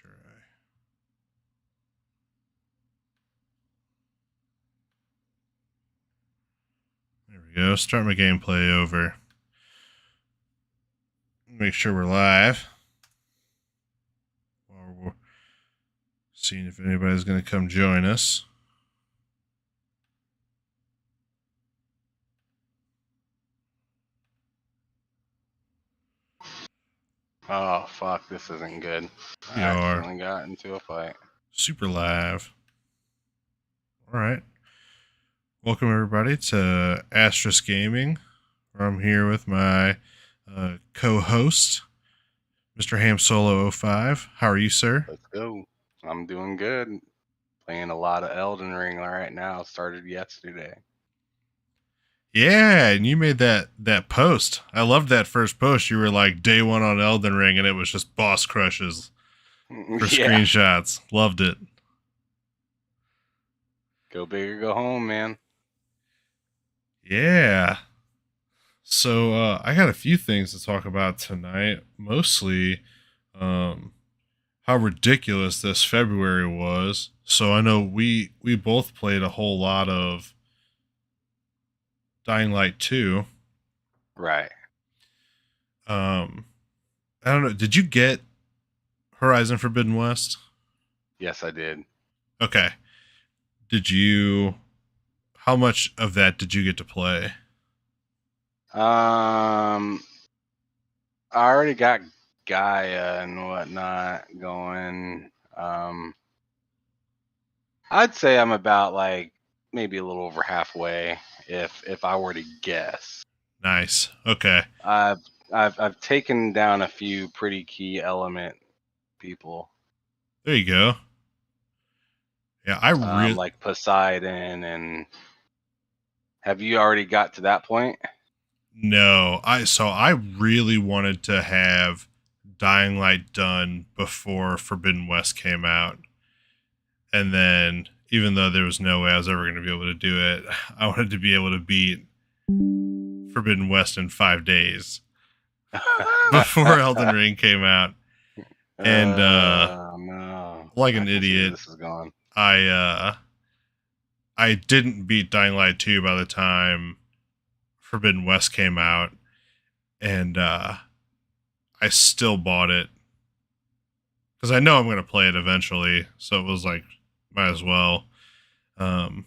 sure there we go. Start my gameplay over. Make sure we're live. While we're seeing if anybody's going to come join us. Oh, fuck, this isn't good. We I are accidentally got into a fight. super live. All right. Welcome, everybody, to Astreis Gaming. I'm here with my co-host, Mr. Ham Solo 05. How are you, sir? Let's go. I'm doing good. Playing a lot of Elden Ring right now. Started yesterday. Yeah, and you made that post. I loved that first post. You were like day one on Elden Ring, and it was just boss crushes for Yeah. screenshots. Loved it. Go big or go home, man. Yeah. So I got a few things to talk about tonight. Mostly how ridiculous this February was. So I know we both played a whole lot of Dying Light 2. Right. I don't know. Did you get Horizon Forbidden West? Yes, I did. Okay. Did you? How much of that did you get to play? I already got Gaia and whatnot going. I'd say I'm about like maybe a little over halfway if I were to guess. Nice. Okay. I've taken down a few pretty key element people. There you go. Yeah, I really like Poseidon, and have you already got to that point? no. I really wanted to have Dying Light done before Forbidden West came out. And then even though there was no way I was ever going to be able to do it, I wanted to be able to beat Forbidden West in 5 days before Elden Ring came out. And no, like I an can see where idiot, this is going. I didn't beat Dying Light 2 by the time Forbidden West came out, and I still bought it because I know I'm going to play it eventually. So it was like, might as well. And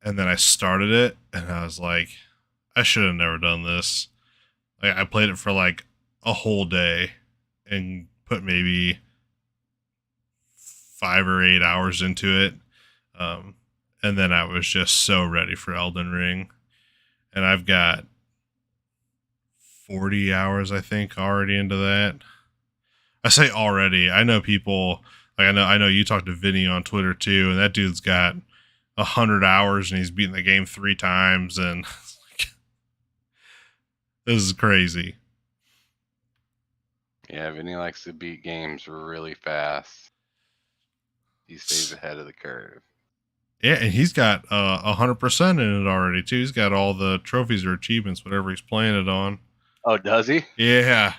then I started it, and I was like, I should have never done this. Like, I played it for like a whole day and put maybe 5 or 8 hours into it. And then I was just so ready for Elden Ring. And I've got 40 hours, I think, already into that. I say already. I know people like I know you talked to Vinny on Twitter too, and that dude's got 100 hours and he's beaten the game 3 times, and this is crazy. Yeah, Vinny likes to beat games really fast. He stays ahead of the curve. Yeah, and he's got 100% in it already too. He's got all the trophies or achievements, whatever he's playing it on. Oh, does he? Yeah.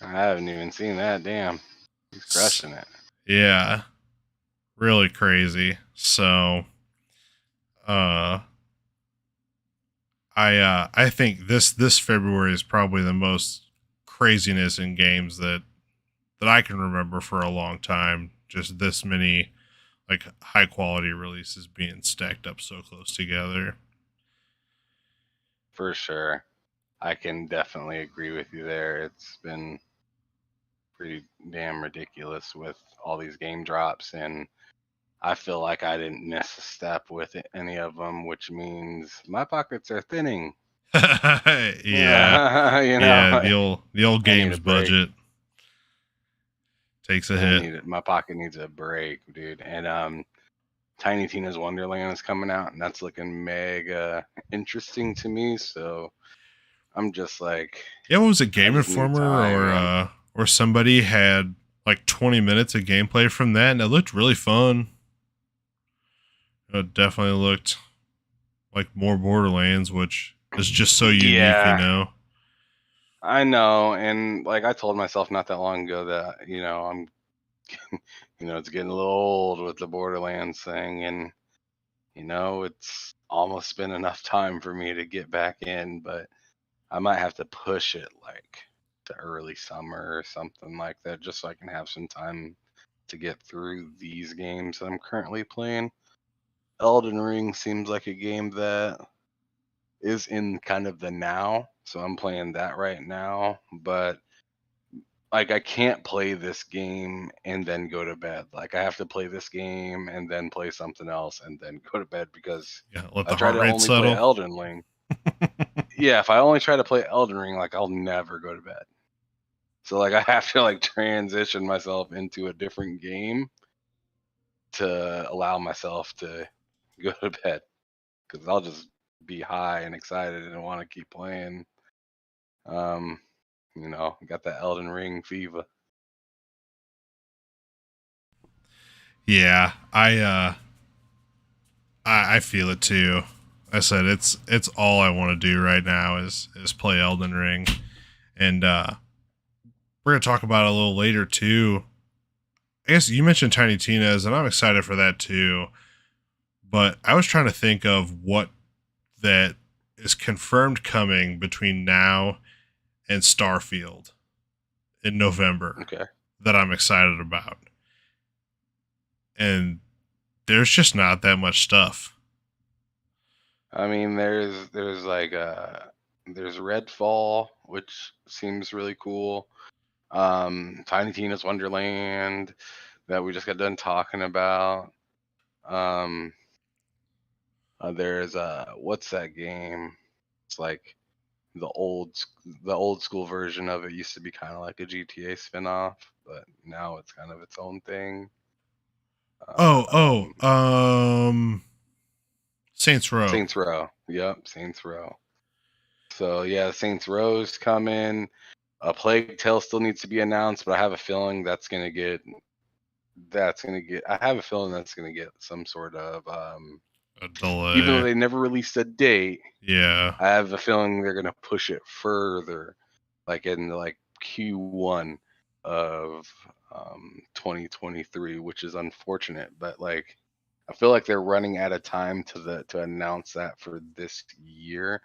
I haven't even seen that. Damn, he's crushing it. Yeah, really crazy. So, I think this February is probably the most craziness in games that I can remember for a long time. Just this many like high quality releases being stacked up so close together. For sure. I can definitely agree with you there. It's been pretty damn ridiculous with all these game drops, and I feel like I didn't miss a step with any of them, which means my pockets are thinning. Yeah. You know, Yeah, the old I need games a break. budget takes a hit. My pocket needs a break, dude. And Tiny Tina's Wonderland is coming out, and that's looking mega interesting to me. So I'm just like, Yeah, what was it, I Game just need Informer time, man. or somebody had like 20 minutes of gameplay from that, and it looked really fun. It definitely looked like more Borderlands, which is just so unique, you Yeah. know. I know, and like I told myself not that long ago that I'm it's getting a little old with the Borderlands thing, and it's almost been enough time for me to get back in, but I might have to push it like to early summer or something like that, just so I can have some time to get through these games that I'm currently playing. Elden Ring seems like a game that is in kind of the now, so I'm playing that right now, but like I can't play this game and then go to bed. Like I have to play this game and then play something else and then go to bed because Yeah, let I the try heart to rate only play settle. Elden Ring. Yeah, if I only try to play Elden Ring, like I'll never go to bed. So like I have to like transition myself into a different game to allow myself to go to bed because I'll just be high and excited and want to keep playing. Um, got that Elden Ring fever. Yeah, I feel it too. I said it's all I want to do right now is play Elden Ring, and we're gonna talk about it a little later too. I guess you mentioned Tiny Tina's, and I'm excited for that too. But I was trying to think of what that is confirmed coming between now and Starfield in November Okay. that I'm excited about, and there's just not that much stuff. I mean, there's like there's Redfall, which seems really cool. Tiny Tina's Wonderland that we just got done talking about. Um, there's what's that game? It's like the old school version of it used to be kind of like a GTA spinoff, but now it's kind of its own thing. Oh, Um, Saints Row. Saints Row. Yep, Saints Row. So yeah, Saints Row's coming. A Plague Tale still needs to be announced, but I have a feeling I have a feeling that's gonna get some sort of A even though delay. they never released a date, Yeah. I have a feeling they're gonna push it further, like in like Q1 of 2023, which is unfortunate, but like I feel like they're running out of time to announce that for this year,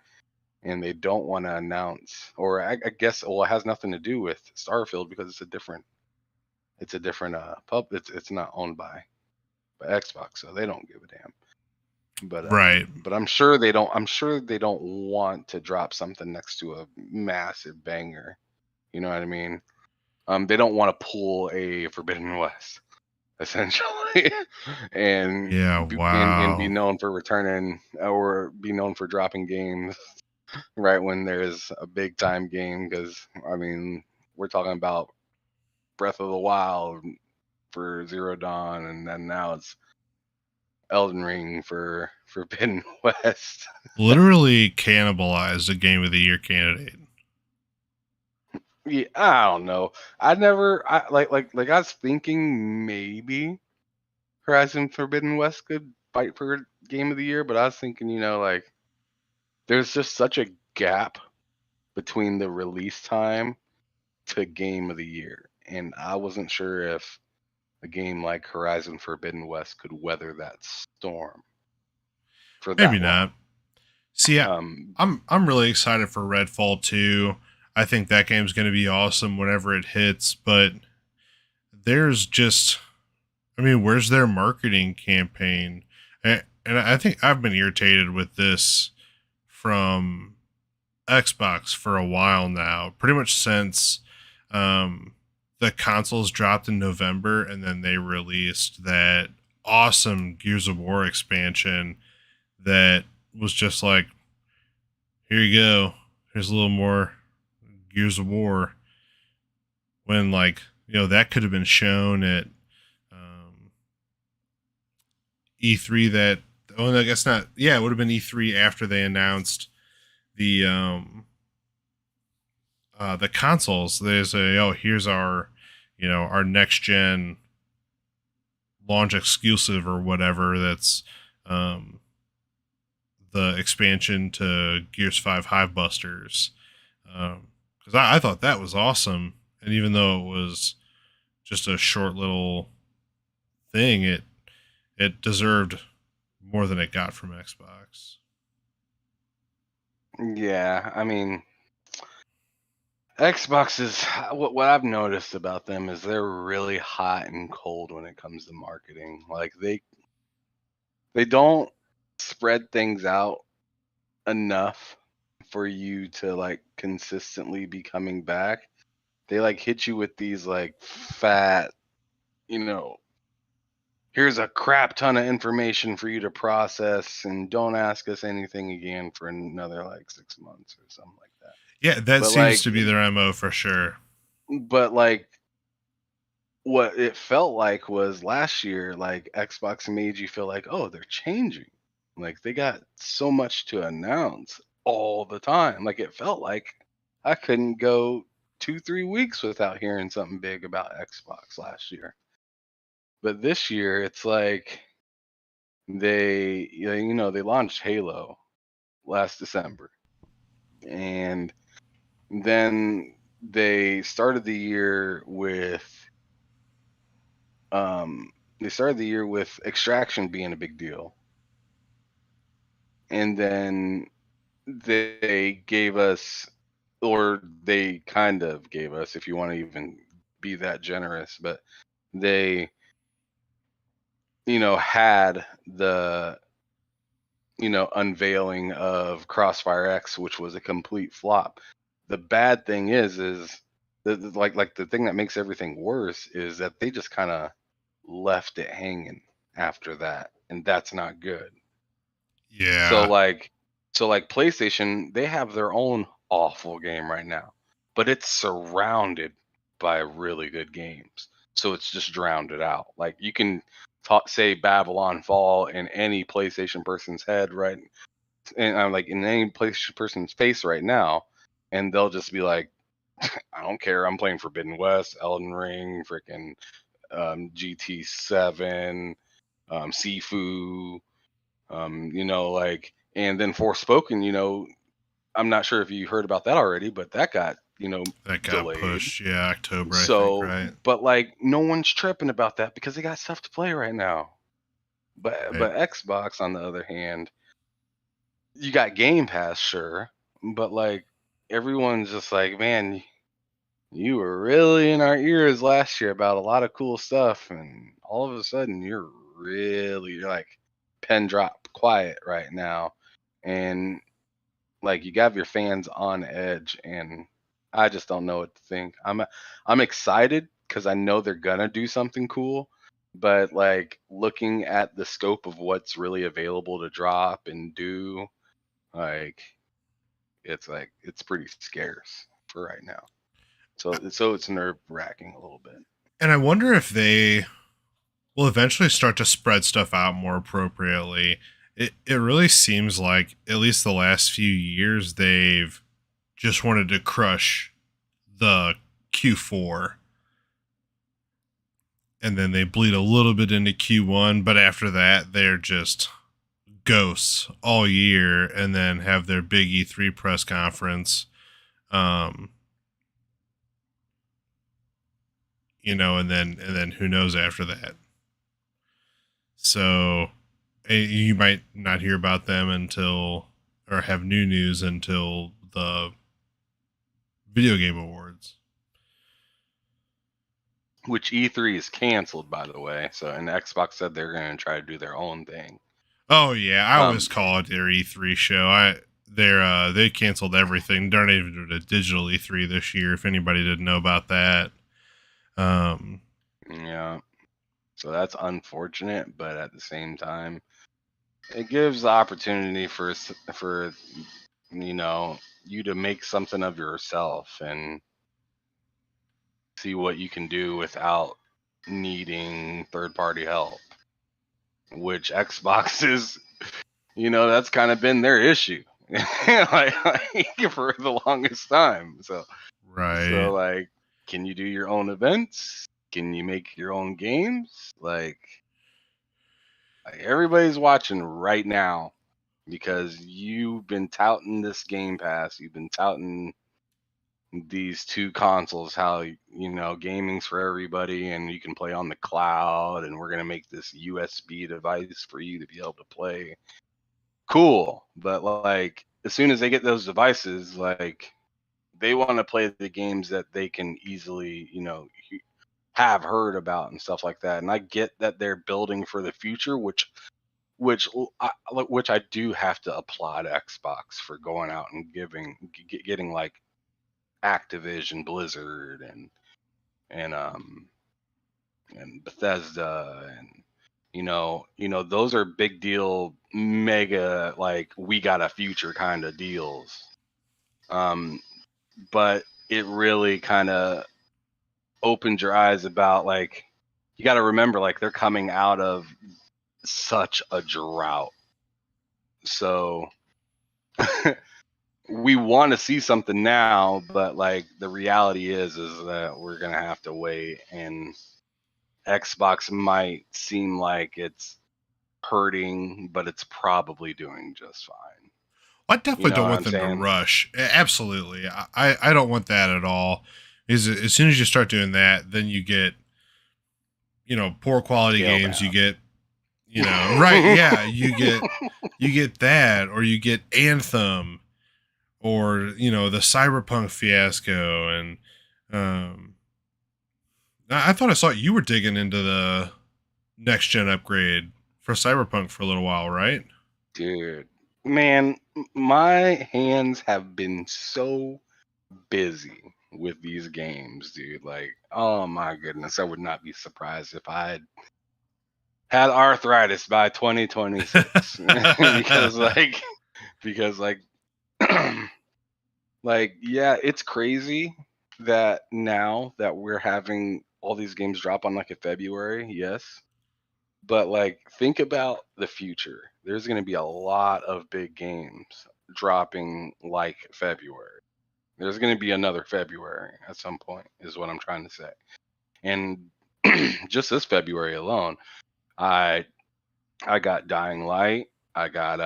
and they don't want to announce, or I guess, well, it has nothing to do with Starfield because it's a different pub. It's not owned by Xbox, so they don't give a damn. Right. But I'm sure they don't. I'm sure they don't want to drop something next to a massive banger. You know what I mean? They don't want to pull a Forbidden West essentially, Yeah, and be wow. known for returning or be known for dropping games right when there's a big time game. Because I mean, we're talking about Breath of the Wild for Zero Dawn, and then now it's Elden Ring for Forbidden West. Literally cannibalized a game of the year candidate. Yeah, I don't know. I like I was thinking maybe Horizon Forbidden West could fight for Game of the Year, but I was thinking, like there's just such a gap between the release time to Game of the Year, and I wasn't sure if a game like Horizon Forbidden West could weather that storm for Maybe that long. not. See, Um, I'm really excited for Redfall 2. I think that game's going to be awesome whenever it hits, but there's just I mean, where's their marketing campaign? And I think I've been irritated with this from Xbox for a while now, pretty much since um, the consoles dropped in November and then they released that awesome Gears of War expansion that was just like, here you go. Here's a little more Gears of War. When, like, that could have been shown at um, E3 that, oh, no, I guess not. Yeah, it would have been E3 after they announced the the consoles. There's here's our our next gen launch exclusive or whatever. That's um, the expansion to Gears 5 Hive Busters. Because because I thought that was awesome. And even though it was just a short little thing, it deserved more than it got from Xbox. Yeah, I mean, Xbox is what I've noticed about them is they're really hot and cold when it comes to marketing. Like they don't spread things out enough for you to like consistently be coming back. They like hit you with these like fat, you know, here's a crap ton of information for you to process and don't ask us anything again for another like 6 months or something like that. Yeah, that But seems like to be their MO for sure. but like what it felt like was last year, like Xbox made you feel like, oh, they're changing. Like they got so much to announce all the time. Like it felt like I couldn't go 2, 3 weeks without hearing something big about Xbox last year. But this year, it's like they launched Halo last December, and then they started the year with um Extraction being a big deal, and then they gave us, or they kind of gave us, if you want to even be that generous, but they had the unveiling of Crossfire X, which was a complete flop. The bad thing is like the thing that makes everything worse is that they just kind of left it hanging after that, and that's not good. So Yeah. like so like PlayStation, they have their own awful game right now, but it's surrounded by really good games. So it's just drowned it out. Like you can say Babylon Fall in any PlayStation person's head, right? And I'm like in any PlayStation person's face right now, and they'll just be like, I don't care. I'm playing Forbidden West, Elden Ring, freaking GT7, Sifu, like, and then Forspoken, I'm not sure if you heard about that already, but that got, That got delayed. pushed. Yeah, October, I think, So, right? but like, no one's tripping about that because they got stuff to play right now. But Right. but Xbox, on the other hand, you got Game Pass, sure, but like, everyone's just like, man, you were really in our ears last year about a lot of cool stuff, and all of a sudden, you're like pen drop quiet right now, and like you got your fans on edge, and I just don't know what to think. I'm excited because I know they're gonna do something cool, but like looking at the scope of what's really available to drop and do, like it's pretty scarce for right now. So it's nerve wracking a little bit. And I wonder if they will eventually start to spread stuff out more appropriately. It really seems like at least the last few years they've just wanted to crush the Q4 and then they bleed a little bit into Q1, but after that they're just ghosts all year and then have their big E3 press conference. Um and then who knows after that. So you might not hear about them until or have new news until the video game awards. Which E3 is canceled, by the way. So, and Xbox said they're going to try to do their own thing. Oh yeah, I always Um, call it their E3 show. They canceled everything. They're not even doing a digital E3 this year. If anybody didn't know about that, um, yeah. So that's unfortunate, but at the same time, it gives the opportunity for you to make something of yourself and see what you can do without needing third party help, which Xbox is, that's kind of been their issue like for the longest time. So right. like, can you do your own events? Can you make your own games? Like everybody's watching right now because you've been touting this Game Pass. You've been touting these two consoles, how gaming's for everybody and you can play on the cloud, and we're going to make this USB device for you to be able to play. Cool. But like as soon as they get those devices, like they want to play the games that they can easily have heard about and stuff like that. And I get that they're building for the future, which I do have to applaud Xbox for going out and getting like Activision Blizzard and Bethesda, and those are big deal, mega, like we got a future kind of deals. But it really kind of opened your eyes about, like, you got to remember, like, they're coming out of such a drought. So we want to see something now, but like the reality is that we're going to have to wait, and Xbox might seem like it's hurting, but it's probably doing just fine. I definitely don't What want I'm them to saying? rush. Absolutely. I don't want that at all. Is as soon as you start doing that, then you get, poor quality Scale games. You down. get, right. Yeah. You get that, or you get Anthem, or, the Cyberpunk fiasco. And, I thought I saw you were digging into the next gen upgrade for Cyberpunk for a little while, right? Dude, man, my hands have been so busy with these games, dude. Like, oh my goodness, I would not be surprised if I had arthritis by 2026. because like like, yeah, it's crazy that now that we're having all these games drop on like a February, yes. But like, think about the future. There's going to be a lot of big games dropping like February. There's going to be another February at some point, is what I'm trying to say. And just this February alone, I got Dying Light. I got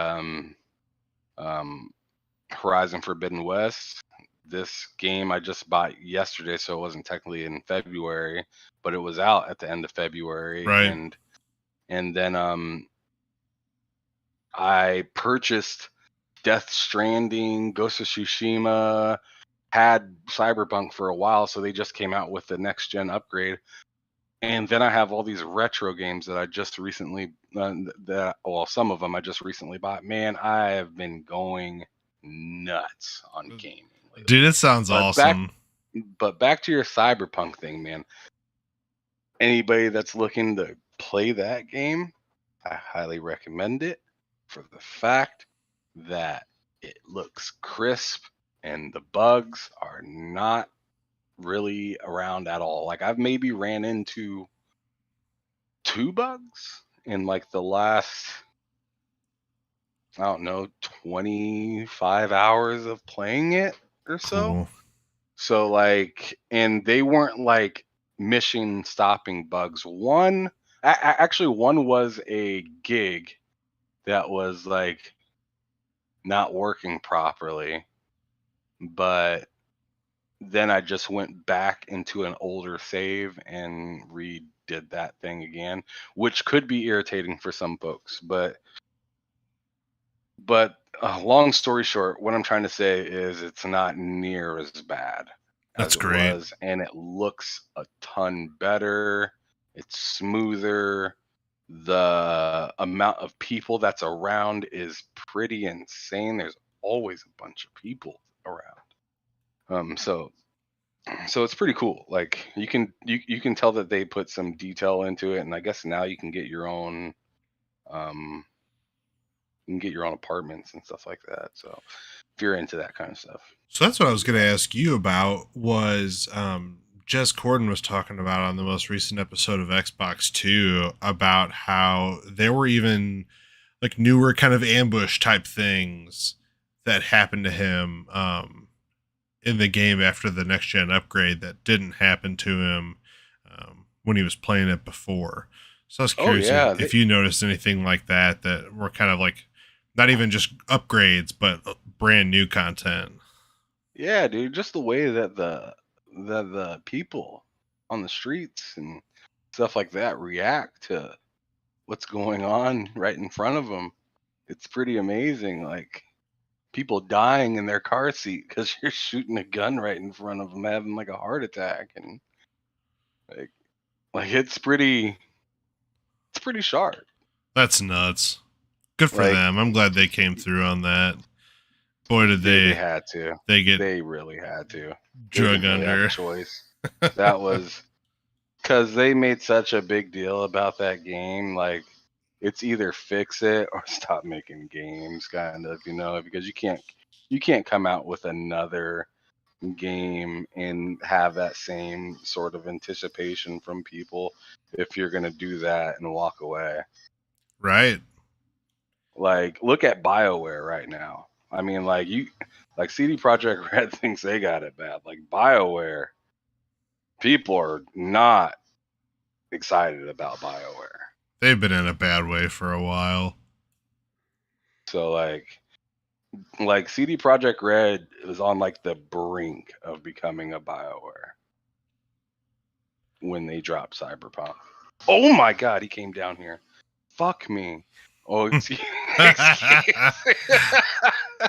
Horizon Forbidden West. This game I just bought yesterday, so it wasn't technically in February, but it was out at the end of February. Right. And then I purchased Death Stranding, Ghost of Tsushima, had Cyberpunk for a while, so they just came out with the next gen upgrade. And then I have all these retro games that I just recently, some of them I just recently bought. Man, I have been going nuts on gaming lately. Dude, it sounds But awesome. back to your Cyberpunk thing, man. Anybody that's looking to play that game, I highly recommend it for the fact that it looks crisp and the bugs are not really around at all. Like, I've maybe ran into 2 bugs in like the last, I don't know, 25 hours of playing it or so. Cool. So like, and they weren't like mission stopping bugs. One was a gig that was like not working properly, but then I just went back into an older save and redid that thing again, which could be irritating for some folks. But long story short, what I'm trying to say is it's not near as bad That's as it great. was, and it looks a ton better. It's smoother. The amount of people that's around is pretty insane. There's always a bunch of people around. So it's pretty cool. Like, you can tell that they put some detail into it, and I guess now you can get your own apartments and stuff like that. So if you're into that kind of stuff. So that's what I was going to ask you about was Jez Corden was talking about on the most recent episode of Xbox 2 about how there were even like newer kind of ambush type things that happened to him in the game after the next gen upgrade that didn't happen to him when he was playing it before. So I was Oh curious yeah, if you noticed anything like that were kind of like not even just upgrades, but brand new content. Yeah, dude, just the way that the people on the streets and stuff like that react to what's going on right in front of them. It's pretty amazing. Like people dying in their car seat because you're shooting a gun right in front of them, having like a heart attack, and like like it's pretty sharp. That's nuts. Good for Like them. I'm glad they came through on that. Boy, did they had to. they get They really had to. They drug didn't really have a under. choice. That was because they made such a big deal about that game. Like it's either fix it or stop making games, kind of, because you can't come out with another game and have that same sort of anticipation from people if you're gonna do that and walk away. Right. Like, look at BioWare right now. I mean, like CD Projekt Red thinks they got it bad. Like BioWare, people are not excited about BioWare. They've been in a bad way for a while. So like CD Projekt Red is on like the brink of becoming a BioWare when they dropped Cyberpunk. Oh my god, he came down here. Fuck me. Oh, excuse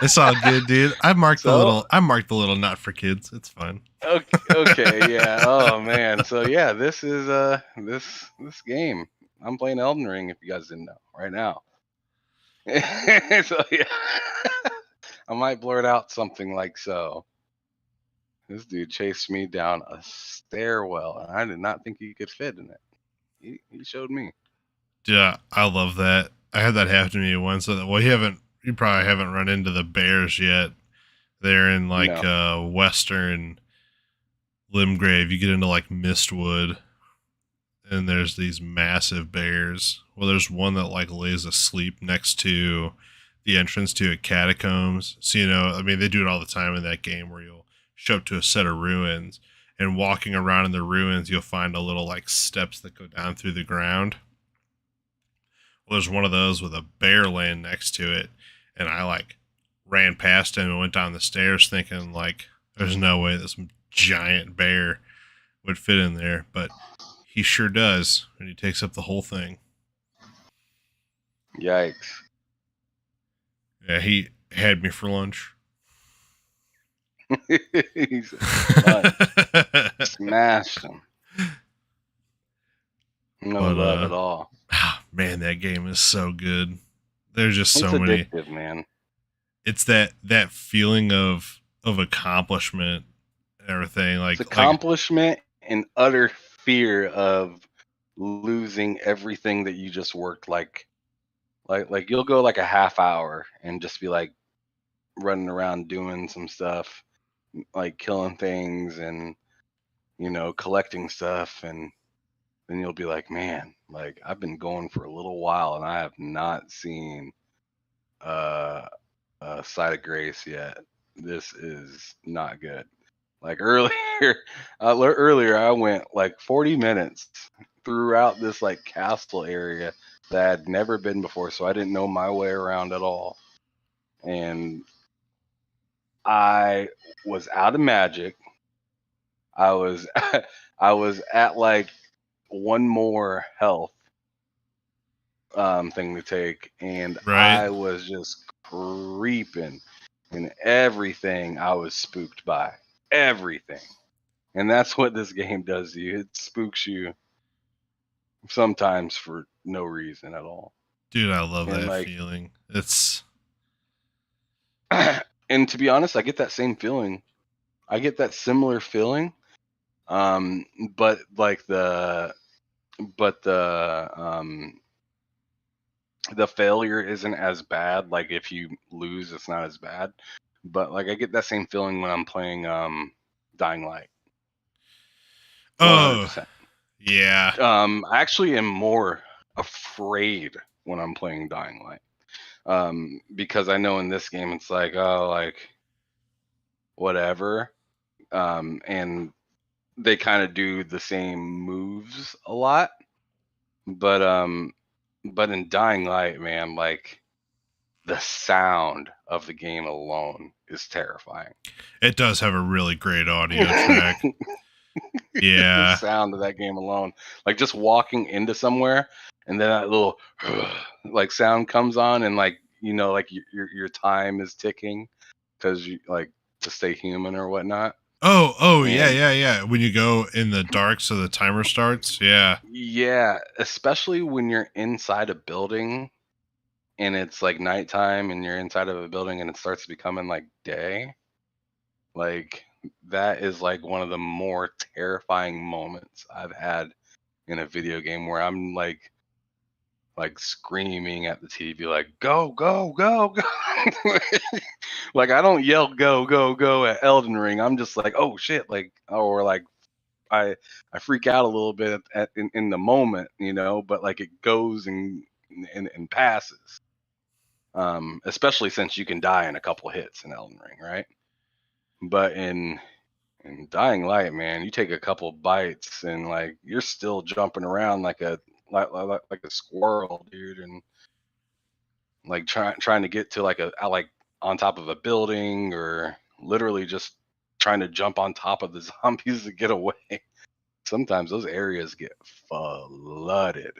It's all good, dude. I marked So, the little not for kids. It's fine. okay, yeah. Oh man. So yeah, this is this game. I'm playing Elden Ring if you guys didn't know right now. So yeah. I might blurt out something like so. This dude chased me down a stairwell and I did not think he could fit in it. He showed me. Yeah, I love that. I had that happen to me once. Well, you probably haven't run into the bears yet. They're in like No. western Limgrave. You get into like Mistwood, and there's these massive bears. Well, there's one that like lays asleep next to the entrance to a catacombs. So I mean, they do it all the time in that game where you'll show up to a set of ruins, and walking around in the ruins, you'll find a little like steps that go down through the ground. Well, there's one of those with a bear laying next to it, and I like ran past him and went down the stairs thinking like there's no way this giant bear would fit in there, but he sure does, and he takes up the whole thing. Yikes. Yeah, he had me for lunch. He's lunch. Smashed him. No But love at all. man, that game is so good. There's just It's so many. addictive, man. It's that feeling of accomplishment and everything. It's accomplishment and utter fear of losing everything that you just worked like you'll go like a half hour and just be like running around doing some stuff, like killing things and collecting stuff, and then you'll be like, man, like I've been going for a little while and I have not seen uh a side of grace yet. This is not good. Like earlier, earlier I went like 40 minutes throughout this like castle area that I'd never been before, so I didn't know my way around at all. And I was out of magic. I was I was at like one more health thing to take, and right, I was just creeping, and everything I was spooked by. Everything. And that's what this game does to you. It spooks you sometimes for no reason at all. dude, I love And that like feeling. It's and to be honest, I get that same feeling. I get that similar feeling. Um but like the failure isn't as bad. Like if you lose, it's not as bad. But like I get that same feeling when I'm playing Dying Light. oh 100%. yeah, I actually am more afraid when I'm playing Dying Light. Because I know in this game it's like, oh, like whatever. And they kind of do the same moves a lot. But in Dying Light, man, like the sound of the game alone is terrifying. It does have a really great audio track. The Yeah. sound of that game alone, like just walking into somewhere and then that little like sound comes on, and like like your time is ticking because you like to stay human or whatnot. Oh, yeah, And yeah, yeah. When you go in the dark, so the timer starts. Yeah. yeah, especially when you're inside a building and it's like nighttime and you're inside of a building and it starts becoming like day, like that is like one of the more terrifying moments I've had in a video game, where I'm like screaming at the TV, like go go go go. Like I don't yell go go go at Elden Ring. I'm just like, oh shit, like, or like I freak out a little bit in the moment, but like it goes and passes. Especially since you can die in a couple hits in Elden Ring, right? But in Dying Light, man, you take a couple bites and like you're still jumping around like a squirrel, dude, and like trying to get to like like on top of a building, or literally just trying to jump on top of the zombies to get away. Sometimes those areas get flooded.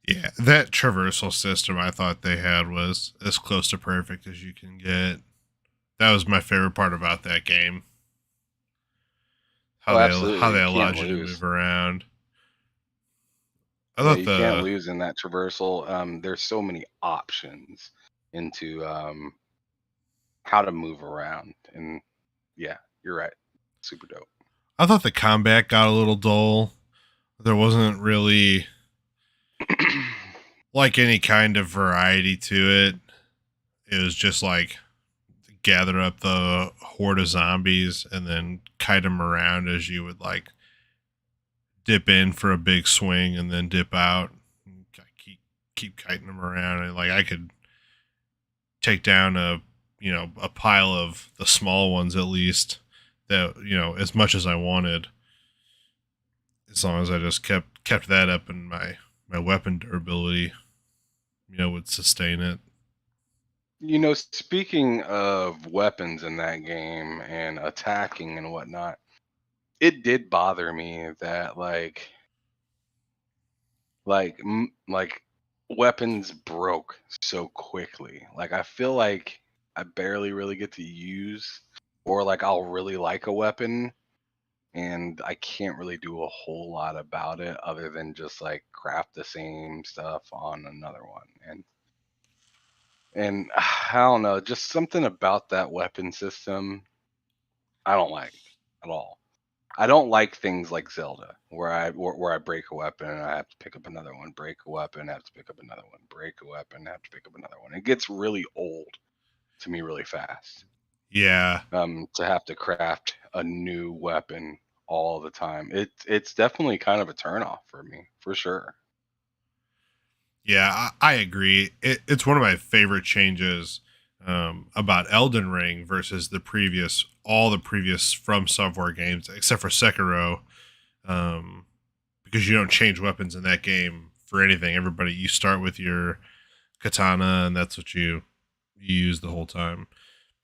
Yeah. That traversal system I thought they had was as close to perfect as you can get. That was my favorite part about that game. Oh, How absolutely. they You allowed can't you to move lose. around. I Yeah, thought you can't the lose in that traversal. There's so many options into how to move around. And yeah, you're right. Super dope. I thought the combat got a little dull. There wasn't really like any kind of variety to it. It was just like gather up the horde of zombies and then kite them around as you would like dip in for a big swing and then dip out. And keep kiting them around, and like I could take down a pile of the small ones at least, that as much as I wanted, as long as I just kept that up, and my weapon durability would sustain it. Speaking of weapons in that game and attacking and whatnot, it did bother me that like weapons broke so quickly. Like I feel like I barely really get to use, or like I'll really like a weapon and I can't really do a whole lot about it other than just like craft the same stuff on another one. And I don't know, just something about that weapon system I don't like at all. I don't like things like Zelda, where I break a weapon and I have to pick up another one, break a weapon, have to pick up another one, break a weapon, have to pick up another one. It gets really old to me really fast. Yeah. To have to craft a new weapon all the time. It's definitely kind of a turnoff for me, for sure. Yeah, I agree. It's one of my favorite changes about Elden Ring versus all the previous From Software games, except for Sekiro, um, because you don't change weapons in that game for anything. You start with your katana, and that's what you use the whole time.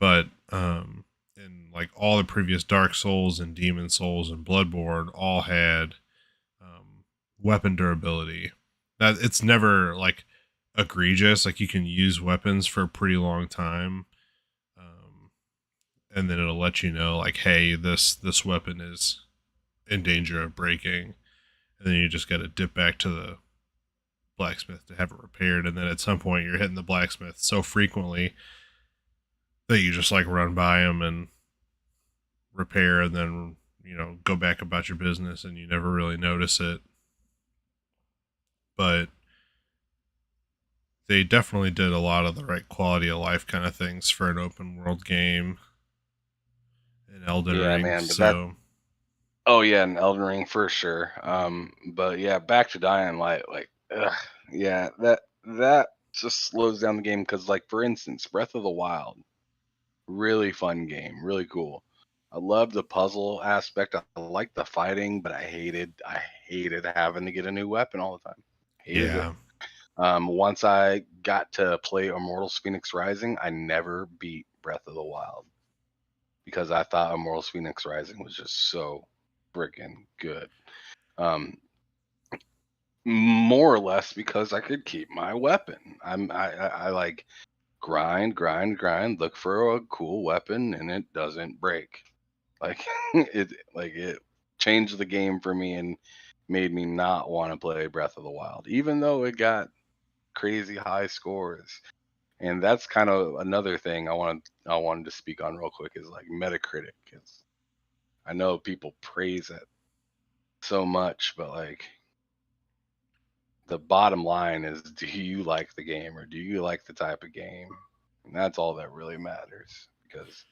But in like all the previous Dark Souls and Demon Souls and Bloodborne, all had weapon durability. That it's never like egregious. Like you can use weapons for a pretty long time, um, and then it'll let you know like, hey, this weapon is in danger of breaking, and then you just got to dip back to the blacksmith to have it repaired. And then at some point, you're hitting the blacksmith so frequently that you just like run by him and repair, and then go back about your business, and you never really notice it. But they definitely did a lot of the right quality of life kind of things for an open world game in Elden Yeah, Ring. man, but that So oh yeah, in Elden Ring for sure. But yeah, back to Dying Light, like ugh, yeah, that just slows down the game because like for instance, Breath of the Wild, really fun game, really cool. I love the puzzle aspect. I like the fighting, but I hated having to get a new weapon all the time. Hated it. yeah, Once I got to play Immortals Phoenix Rising, I never beat Breath of the Wild because I thought Immortals Phoenix Rising was just so freaking good. More or less because I could keep my weapon. I like grind, look for a cool weapon, and it doesn't break. Like it changed the game for me and made me not want to play Breath of the Wild, even though it got crazy high scores. And that's kind of another thing I wanted to speak on real quick is like Metacritic. It's, I know people praise it so much, but like the bottom line is, do you like the game or do you like the type of game? And that's all that really matters. Because,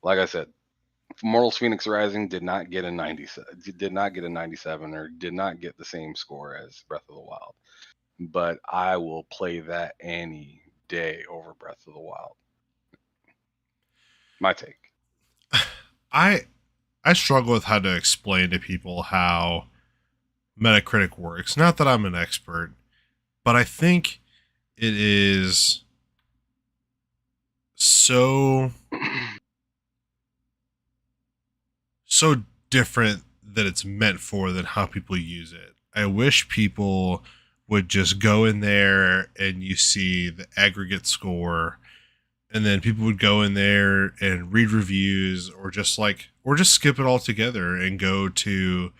like I said, Mortals Phoenix Rising did not get a 97 or did not get the same score as Breath of the Wild. But I will play that any day over Breath of the Wild. My take. I struggle with how to explain to people how Metacritic works. Not that I'm an expert, but I think it is so so different that it's meant for than how people use it. I wish people would just go in there and you see the aggregate score, and then people would go in there and read reviews or just skip it all together and go to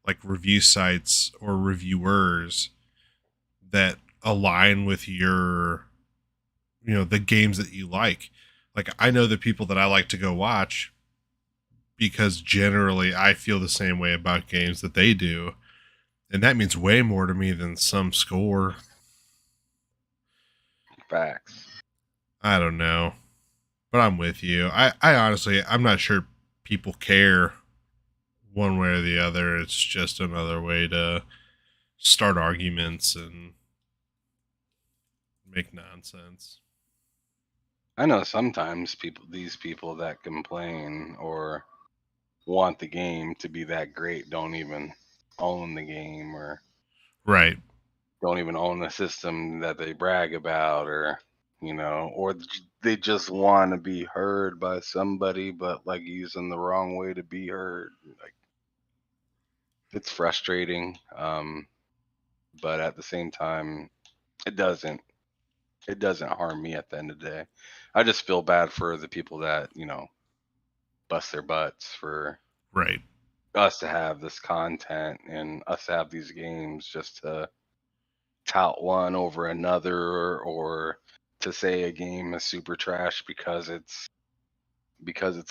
like review sites or reviewers that align with your, the games that you like. Like I know the people that I like to go watch because generally I feel the same way about games that they do. And that means way more to me than some score. Facts. I don't know. But I'm with you. I honestly, I'm not sure people care one way or the other. It's just another way to start arguments and make nonsense. I know sometimes these people that complain or want the game to be that great don't even own the game or Right. don't even own the system that they brag about, or or they just want to be heard by somebody but like using the wrong way to be heard. Like, it's frustrating, but at the same time it doesn't harm me at the end of the day. I just feel bad for the people that bust their butts for Right. us to have this content and us to have these games just to tout one over another, or to say a game is super trash because it's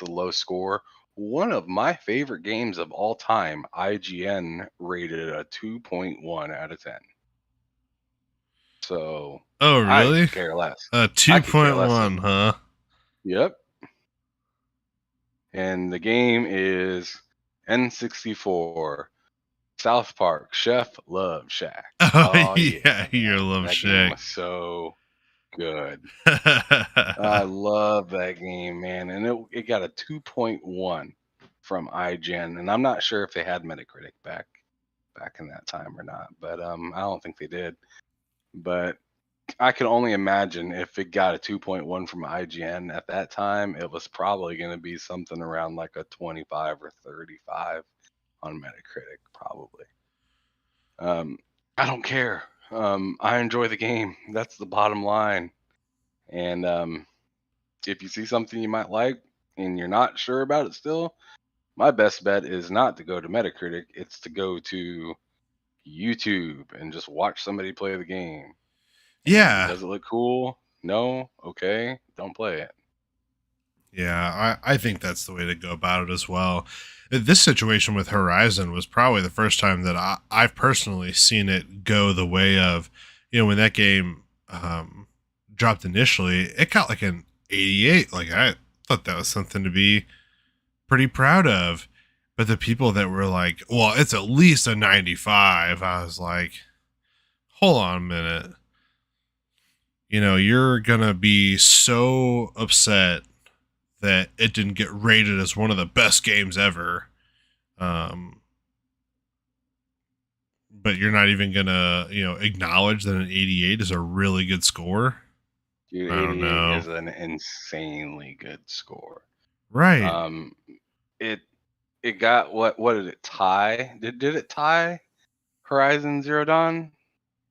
a low score. One of my favorite games of all time, IGN rated a 2.1 out of 10. So Oh, I really? could care less. I could care less. 2.1, huh? Yep. And the game is N64 South Park Chef Love Shack. Oh, Oh yeah, yeah, your man. love That game shack. was so good. I love that game, man. And it got a 2.1 from IGN. And I'm not sure if they had Metacritic back in that time or not, but I don't think they did. But I can only imagine if it got a 2.1 from IGN at that time, it was probably going to be something around like a 25 or 35 on Metacritic, probably. I don't care. I enjoy the game. That's the bottom line. And if you see something you might like and you're not sure about it still, my best bet is not to go to Metacritic. It's to go to YouTube and just watch somebody play the game. And Yeah. does it look cool? No? Okay. Don't play it. Yeah, I think that's the way to go about it as well. This situation with Horizon was probably the first time that I've personally seen it go the way of, when that game dropped initially, it got like an 88. Like, I thought that was something to be pretty proud of. But the people that were like, well, it's at least a 95, I was like, hold on a minute. You're going to be so upset that it didn't get rated as one of the best games ever. Um, but you're not even gonna, acknowledge that an 88 is a really good score. Dude, I don't 88 know. is an insanely good score. Right. Um, it it got what did it tie? Did it tie Horizon Zero Dawn,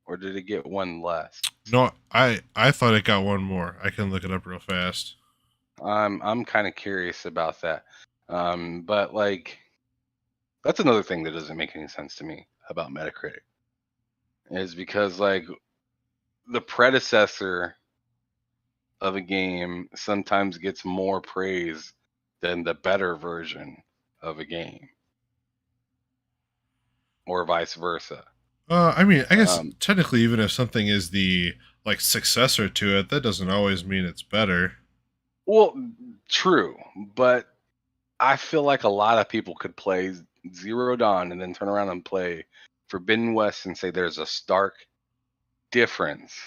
or did it get one less? No, I thought it got one more. I can look it up real fast. I'm kind of curious about that. But like that's another thing that doesn't make any sense to me about Metacritic is because like the predecessor of a game sometimes gets more praise than the better version of a game, or vice versa. I mean, I guess Um, technically, even if something is the like successor to it, that doesn't always mean it's better. well, true, but I feel like a lot of people could play Zero Dawn and then turn around and play Forbidden West and say there's a stark difference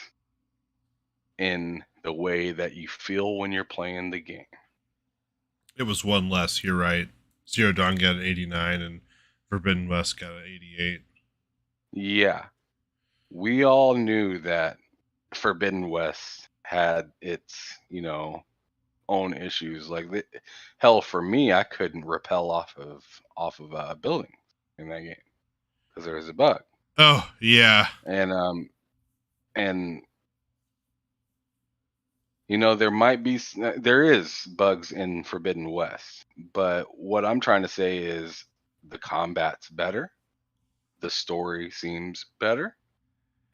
in the way that you feel when you're playing the game. It was one less. You're right. Zero Dawn got an 89, and Forbidden West got an 88. Yeah, we all knew that Forbidden West had its, own issues. Like hell, for me, I couldn't rappel off of buildings in that game because there was a bug, Oh yeah, and there is bugs in Forbidden West, but what I'm trying to say is the combat's better, the story seems better.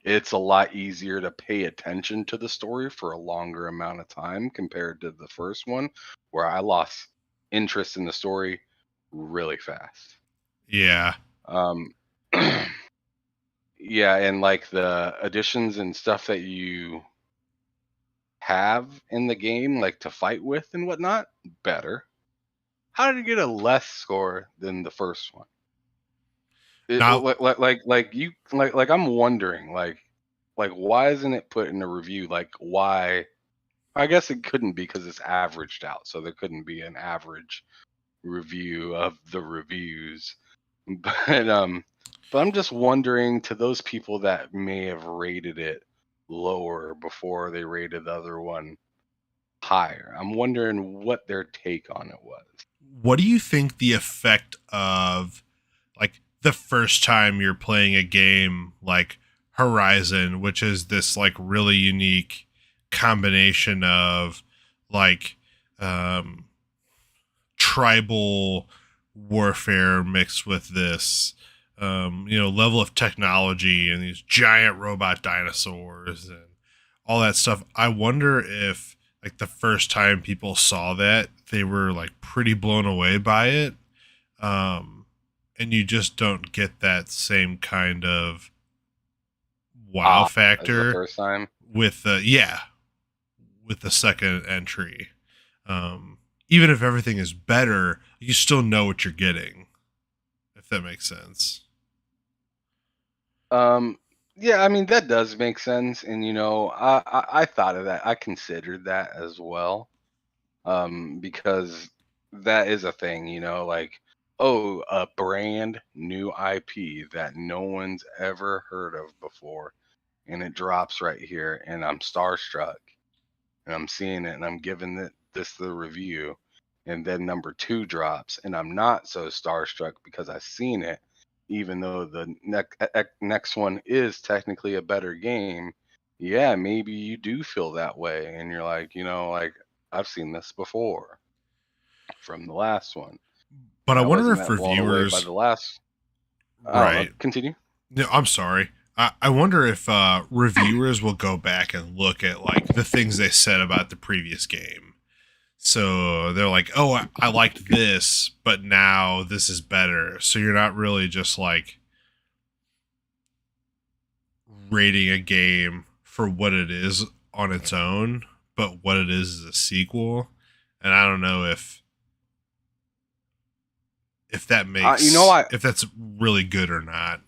It's a lot easier to pay attention to the story for a longer amount of time compared to the first one, where I lost interest in the story really fast. yeah. Um, yeah, and like the additions and stuff that you have in the game, like to fight with and whatnot, better. How did it get a less score than the first one? Now, Like I'm wondering, like why isn't it put in a review? Like why? I guess it couldn't be because it's averaged out, so there couldn't be an average review of the reviews. But but I'm just wondering to those people that may have rated it lower before they rated the other one higher. I'm wondering what their take on it was. what do you think the effect of like the first time you're playing a game like Horizon, which is this like really unique combination of like um tribal warfare mixed with this level of technology and these giant robot dinosaurs and all that stuff. I wonder if like the first time people saw that they were like pretty blown away by it, um and you just don't get that same kind of wow As the factor first time. with with the second entry. um Even if everything is better, you still know what you're getting, if that makes sense. Um, yeah, I mean that does make sense, and I thought of that. I considered that as well, because that is a thing. Like oh, a brand new IP that no one's ever heard of before, and it drops right here, and I'm starstruck, and I'm seeing it, and I'm giving this the review, and then number two drops, and I'm not so starstruck because I've seen it, even though the next one is technically a better game. Yeah, maybe you do feel that way, and you're like, like I've seen this before from the last one, But and I I wonder wasn't if that blown away by reviewers, the last. I don't know. right? Continue. No, I'm sorry. I wonder if reviewers will go back and look at like the things they said about the previous game. So they're like, "Oh, I liked this, but now this is better." So you're not really just like rating a game for what it is on its own, but what it is a sequel. And I don't know if that You know, makes if that's really good or not.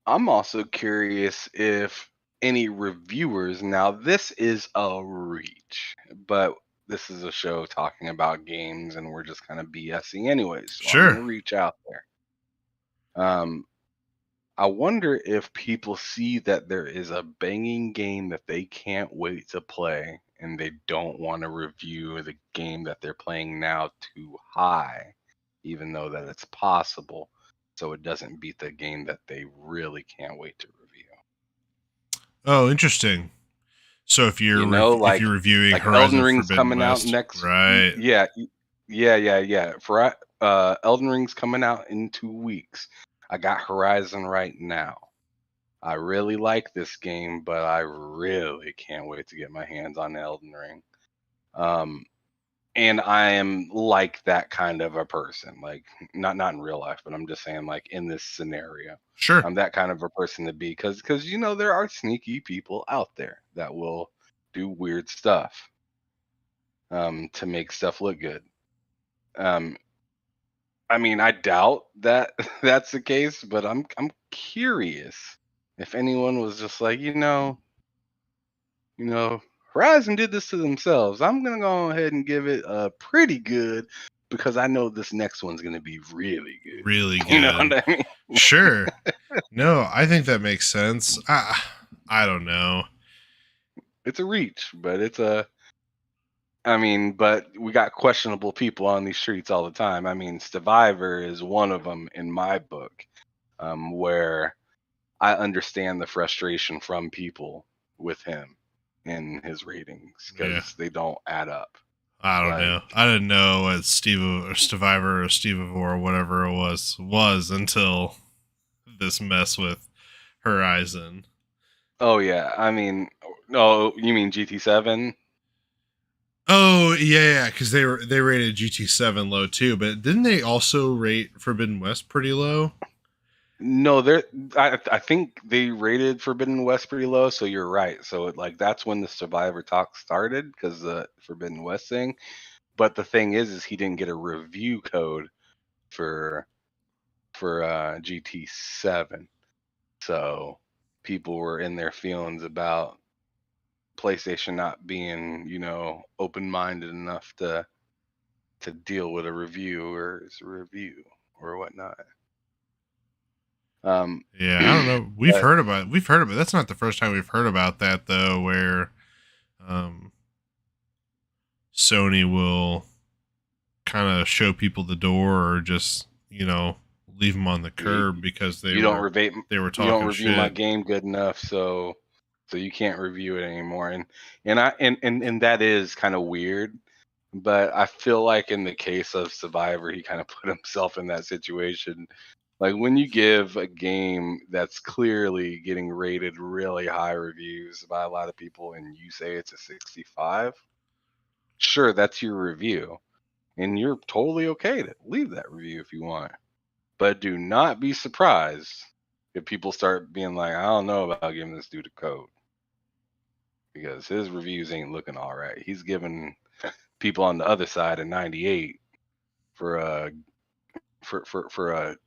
I'm also curious if any reviewers, now this is a reach, but this is a show talking about games and we're just kind of BSing anyways, so I'm going Sure. to reach out there. Um, I wonder if people see that there is a banging game that they can't wait to play, and they don't want to review the game that they're playing now too high, even though that it's possible, so it doesn't beat the game that they really can't wait to review. Oh, interesting. So You know, if you're reviewing like Elden Horizon Ring's Forbidden coming out West, next. right? Yeah, yeah. For Elden Ring's coming out in 2 weeks. I got Horizon right now. I really like this game, but I really can't wait to get my hands on Elden Ring. And I am like that kind of a person, like not in real life, but I'm just saying, like in this scenario, Sure. I'm that kind of a person to be, because you know there are sneaky people out there that will do weird stuff to make stuff look good. Um, I mean, I doubt that that's the case, but I'm curious if anyone was just like, you know, Horizon did this to themselves. I'm gonna go ahead and give it a pretty good because I know this next one's gonna be really good. Really You know good. what I mean? Sure. No, I think that makes sense. I don't know. It's a reach, but I mean, but we got questionable people on these streets all the time. I mean, Survivor is one of them in my book, where I understand the frustration from people with him and his ratings Yeah. because they don't add up. I don't Like, know. I didn't know what Survivor or Stevivore or whatever it was until this mess with Horizon. oh yeah, I mean, no, you mean GT7? Oh yeah, because they rated GT7 low too, but didn't they also rate Forbidden West pretty low? No, I think they rated Forbidden West pretty low, so you're right. So like that's when the Survivor talk started because the Forbidden West thing. But the thing is he didn't get a review code for GT7, so people were in their feelings about PlayStation not being, open-minded enough to deal with a review or whatnot. Um, Yeah, I don't know. but We've heard about. That's not the first time we've heard about that though, where um, Sony will kind of show people the door or just leave them on the you, curb because you don't review they were you don't talking review my shit. game good enough, so you can't review it anymore. And that is kind of weird. But I feel like in the case of Survivor, he kind of put himself in that situation. Like when you give a game that's clearly getting rated really high reviews by a lot of people and you say it's a 65, sure, that's your review. And you're totally okay to leave that review if you want. But do not be surprised if people start being like, I don't know about giving this dude a code because his reviews ain't looking all right. He's giving people on the other side a 98 for a for a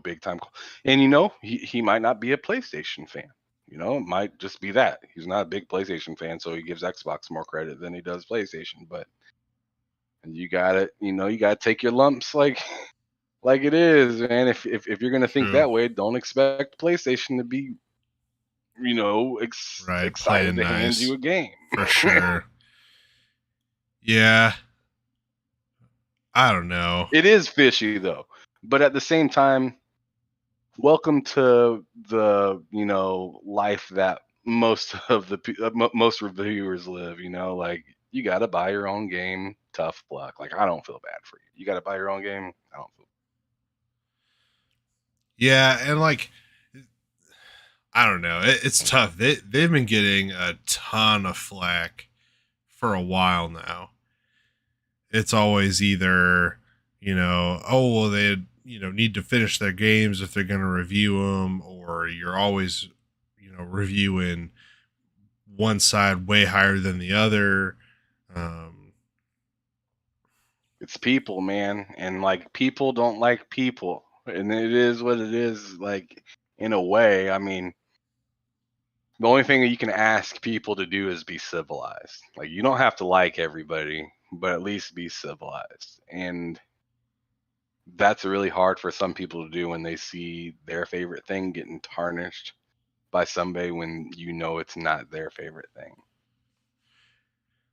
big time call. And he might not be a PlayStation fan. It might just be that he's not a big PlayStation fan, so he gives Xbox more credit than he does PlayStation. But you gotta take your lumps like it is, man. If you're gonna think True. that way, don't expect PlayStation to be Right, excited playing to hand you nice a game. for sure. Yeah, I don't know. It is fishy though, but at the same time, welcome to the life that most of most reviewers live. Like you got to buy your own game. Tough luck. Like I don't feel bad for you. You got to buy your own game. I don't feel. Yeah, and like I don't know. It's tough. They've been getting a ton of flack for a while now. It's always either oh well they need to finish their games if they're going to review them, or you're always reviewing one side way higher than the other. Um, It's people, man, and like people don't like people, and it is what it is. Like in a way, I mean, the only thing that you can ask people to do is be civilized. Like you don't have to like everybody, but at least be civilized. And that's really hard for some people to do when they see their favorite thing getting tarnished by somebody when you know it's not their favorite thing.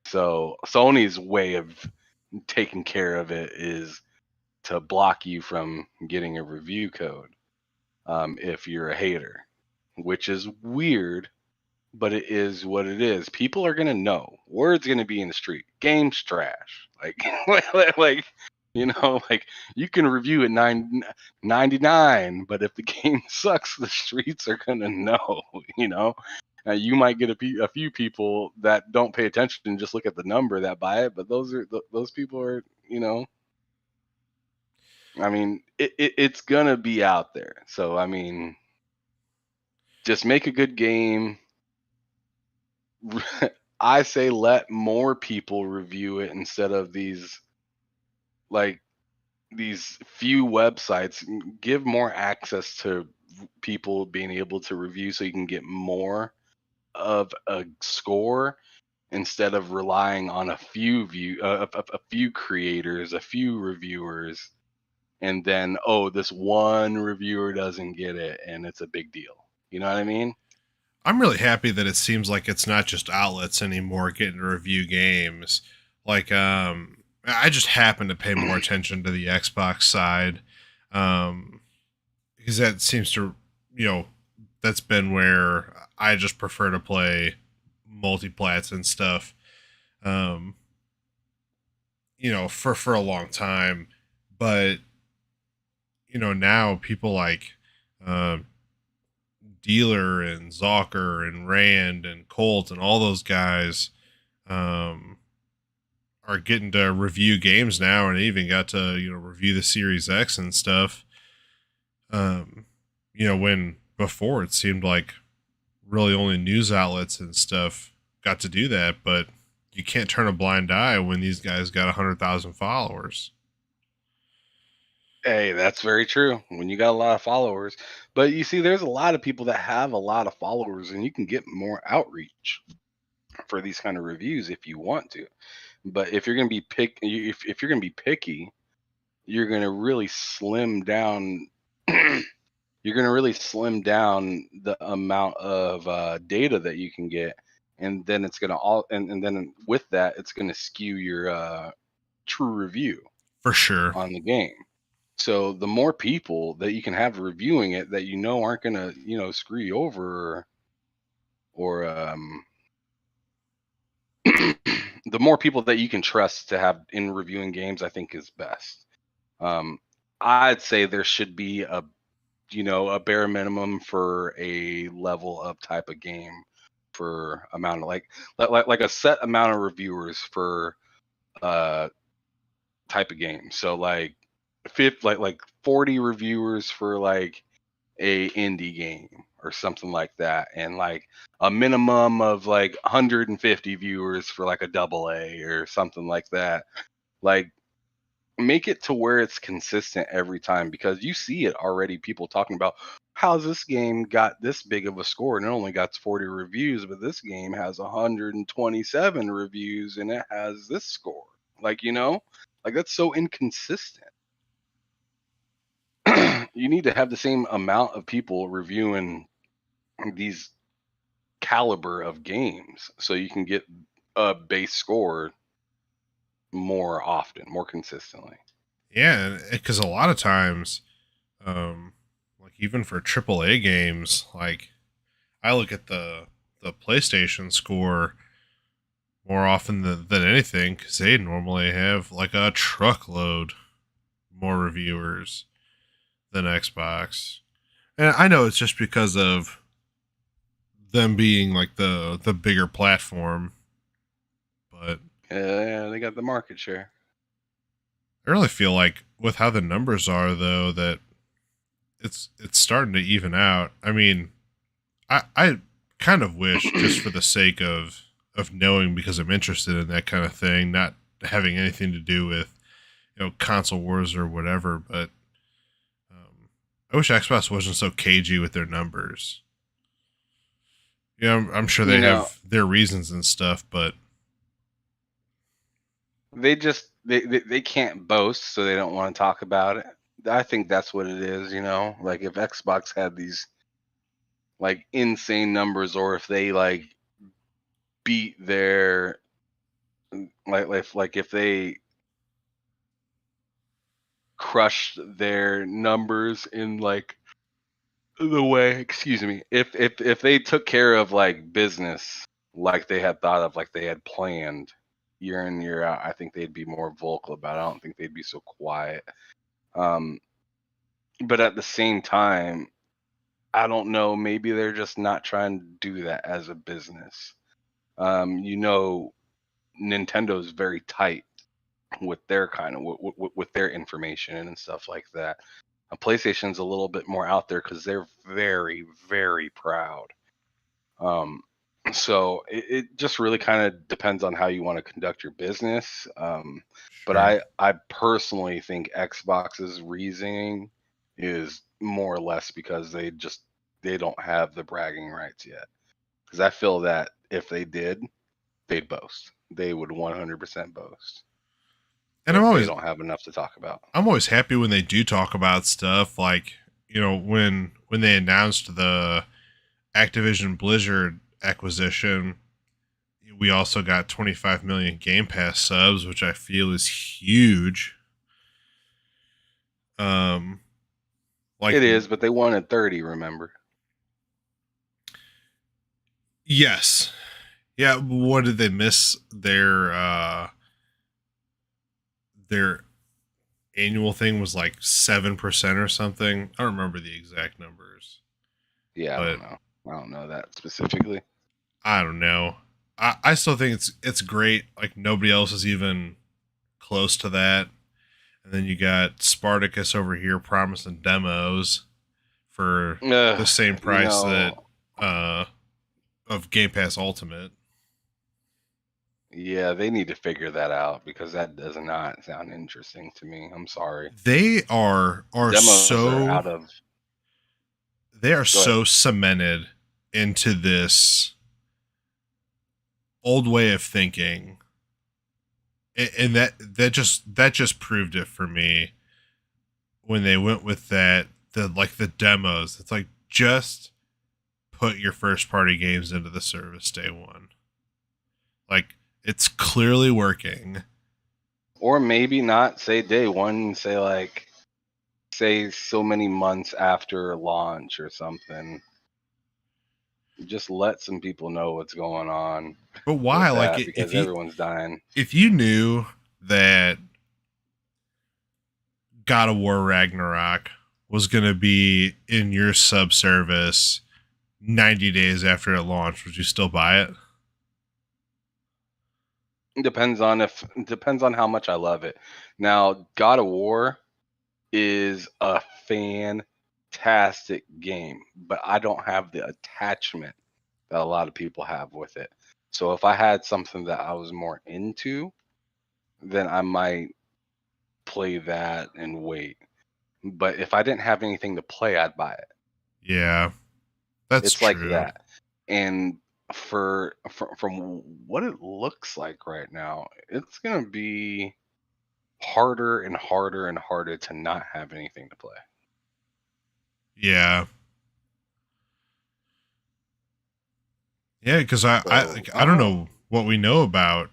So Sony's way of taking care of it is to block you from getting a review code if you're a hater, which is weird, but it is what it is. People are gonna know. Word's gonna be in the street. Game's trash. Like, like like you can review at 99, but if the game sucks, the streets are gonna know. You know, you might get a few people that don't pay attention and just look at the number that buy it, but those people are, I mean, it's gonna be out there. So I mean, just make a good game. I say let more people review it instead of like these few websites. Give more access to people being able to review so you can get more of a score instead of relying on a few creators, a few reviewers, and then this one reviewer doesn't get it and it's a big deal. You know what I mean? I'm really happy that it seems like it's not just outlets anymore getting to review games. Like, I just happen to pay more attention to the Xbox side, because that seems to, you know, that's been where I just prefer to play multiplats and stuff. Um, for a long time, but now people like, um, Dealer and Zocker and Rand and Colt and all those guys, um, are getting to review games now, and they even got to review the Series X and stuff. Um, when before it seemed like really only news outlets and stuff got to do that, but you can't turn a blind eye when these guys got 100,000 followers. Hey, that's very true. When you got a lot of followers, but you see, there's a lot of people that have a lot of followers, and you can get more outreach for these kind of reviews if you want to. But if you're gonna be if you're gonna be picky, you're gonna really slim down. You're gonna really slim down the amount of data that you can get, and then it's gonna and then with that, it's gonna skew your true review For sure. on the game. So the more people that you can have reviewing it that aren't gonna screw you over, or the more people that you can trust to have in reviewing games, I think is best. Um, I'd say there should be a bare minimum for a level up type of game, for amount of like a set amount of reviewers for type of game. So like like 40 reviewers for like a indie game or something like that, and like a minimum of like 150 viewers for like a double A or something like that. Like, make it to where it's consistent every time, because you see it already, people talking about how's this game got this big of a score and it only got 40 reviews, but this game has 127 reviews and it has this score. Like, like that's so inconsistent. You need to have the same amount of people reviewing these caliber of games so you can get a base score more often, more consistently. Yeah, because a lot of times, like even for AAA games, like I look at the PlayStation score more often than anything, because they normally have like a truckload more reviewers than Xbox. And I know it's just because of them being like the bigger platform, but Yeah, they got the market share. I really feel like with how the numbers are though that it's starting to even out. I mean, I kind of wish, just for the sake of knowing, because I'm interested in that kind of thing, not having anything to do with console wars or whatever, but I wish Xbox wasn't so cagey with their numbers. I'm sure You they know, have their reasons and stuff, but they just they can't boast, so they don't want to talk about it. I think that's what it is, you know? Like if Xbox had these like insane numbers, or if they like beat their like if they crushed their numbers in like the way, excuse me, if they took care of like business like they had thought of, like they had planned year in year out, I think they'd be more vocal about it. I don't think they'd be so quiet. Um, but at the same time, I don't know. Maybe they're just not trying to do that as a business. You know, Nintendo's very tight with their kind of with their information and stuff like that. PlayStation's a little bit more out there because they're very, very proud. Um, so it just really kind of depends on how you want to conduct your business. But Sure. I personally think Xbox's reasoning is more or less because they don't have the bragging rights yet. Because I feel that if they did, they'd boast. They would 100% boast. And But they don't have enough to talk about. I'm always happy when they do talk about stuff like, you know, when they announced the Activision Blizzard acquisition, we also got 25 million Game Pass subs, which I feel is huge. Um like It is, but they wanted 30, remember? yes. Yeah, what did they miss their annual thing was like 7% or something. I don't remember the exact numbers. Yeah, I But don't know. I don't know that specifically. I don't know. I still think it's great. Like nobody else is even close to that. And then you got Spartacus over here promising demos for the same You price that know, uh of Game Pass Ultimate. yeah, they need to figure that out because that does not sound interesting to me. I'm sorry. They are Demos are so out of. they are Go ahead. so cemented into this old way of thinking. And that just proved it for me when they went with the demos. It's like just put your first party games into the service day one. Like it's clearly working. Or maybe not say day one, say like, say so many months after launch or something. Just let some people know what's going on But why? with Like that because everyone's dying. if you knew that God of War Ragnarok was going to be in your sub service 90 days after it launched, would you still buy it? Depends on how much I love it. Now, God of War is a fantastic game, but I don't have the attachment that a lot of people have with it. So if I had something that I was more into, then I might play that and wait. But if I didn't have anything to play, I'd buy it. Yeah, that's It's like true. that. And from what it looks like right now, it's gonna be harder and harder and harder to not have anything to play. Yeah. Yeah, because So I I don't don't know. know what we know about